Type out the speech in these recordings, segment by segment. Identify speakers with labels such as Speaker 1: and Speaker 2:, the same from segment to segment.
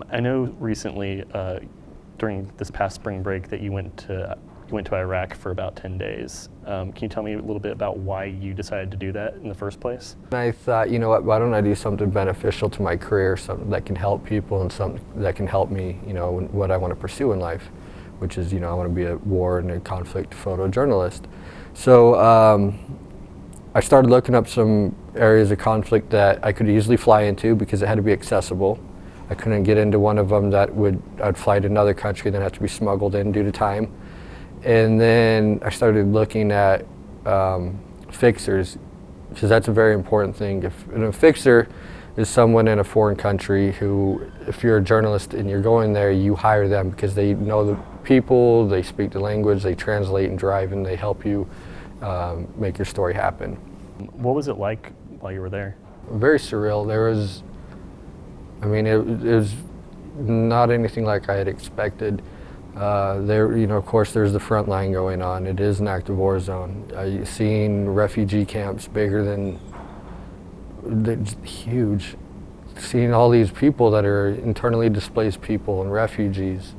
Speaker 1: I know recently, during this past spring break, that you went to Iraq for about 10 days. Can you tell me a little bit about why you decided to do that in the first place?
Speaker 2: I thought, you know what, why don't I do something beneficial to my career, something that can help people and something that can help me, what I want to pursue in life, which is, I want to be a war and a conflict photojournalist. So I started looking up some areas of conflict that I could easily fly into because it had to be accessible. I couldn't get into one of them that I'd fly to another country, then have to be smuggled in due to time. And then I started looking at fixers, because that's a very important thing. And a fixer is someone in a foreign country who, if you're a journalist and you're going there, you hire them because they know the people, they speak the language, they translate and drive, and they help you make your story happen.
Speaker 1: What was it like while you were there?
Speaker 2: Very surreal. It was not anything like I had expected. Of course, there's the front line going on. It is an active war zone. Seeing refugee camps huge. Seeing all these people that are internally displaced people and refugees.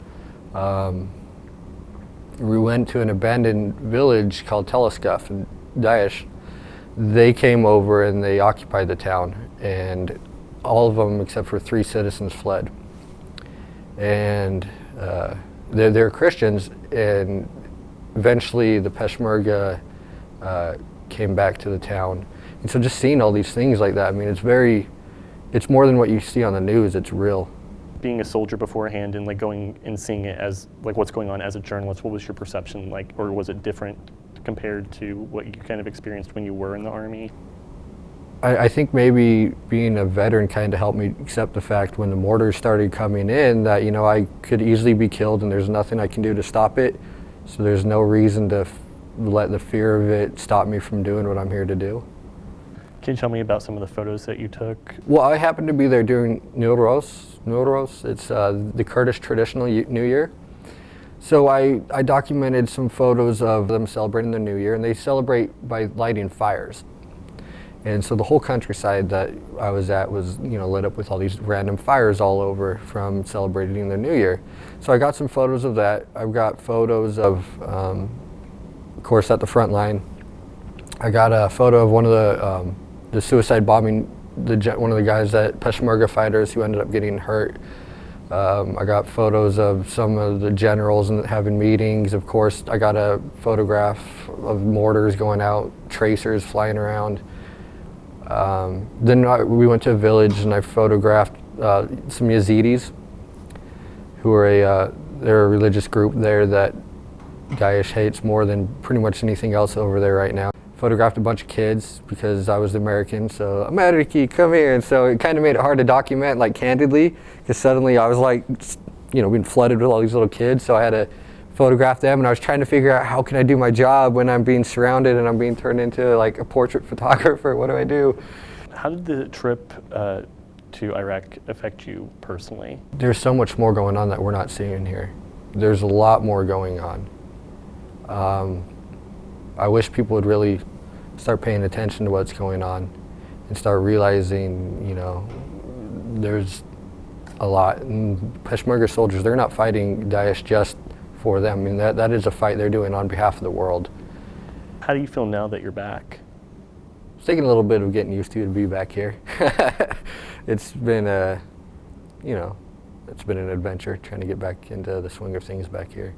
Speaker 2: We went to an abandoned village called Teleskuf, and Daesh. They came over and they occupied the town, and all of them except for 3 citizens fled. And they're Christians, and eventually the Peshmerga came back to the town. And so just seeing all these things like that, it's more than what you see on the news, it's real.
Speaker 1: Being a soldier beforehand and going and seeing it as what's going on as a journalist, what was your perception like, or was it different compared to what you kind of experienced when you were in the Army?
Speaker 2: I think maybe being a veteran kind of helped me accept the fact when the mortars started coming in that, I could easily be killed and there's nothing I can do to stop it. So there's no reason to let the fear of it stop me from doing what I'm here to do.
Speaker 1: Can you tell me about some of the photos that you took?
Speaker 2: Well, I happened to be there during Nowruz. It's the Kurdish traditional New Year. So I documented some photos of them celebrating the New Year, and they celebrate by lighting fires. And so the whole countryside that I was at was, lit up with all these random fires all over from celebrating the New Year. So I got some photos of that. I've got photos of course, at the front line. I got a photo of one of the suicide bombing, one of the guys that Peshmerga fighters who ended up getting hurt. I got photos of some of the generals and having meetings. Of course, I got a photograph of mortars going out, tracers flying around. Then we went to a village and I photographed some Yazidis who are they're a religious group there that Daesh hates more than pretty much anything else over there right now. Photographed a bunch of kids because I was American, so American, come here. And so it kind of made it hard to document candidly, because suddenly I was being flooded with all these little kids, so I had to photograph them, and I was trying to figure out how can I do my job when I'm being surrounded and I'm being turned into a portrait photographer. What do I do?
Speaker 1: How did the trip to Iraq affect you personally?
Speaker 2: There's so much more going on that we're not seeing here. There's a lot more going on. I wish people would really start paying attention to what's going on and start realizing, there's a lot. And Peshmerga soldiers, they're not fighting Daesh just for them. That is a fight they're doing on behalf of the world.
Speaker 1: How do you feel now that you're back?
Speaker 2: It's taken a little bit of getting used to be back here. It's been it's been an adventure trying to get back into the swing of things back here.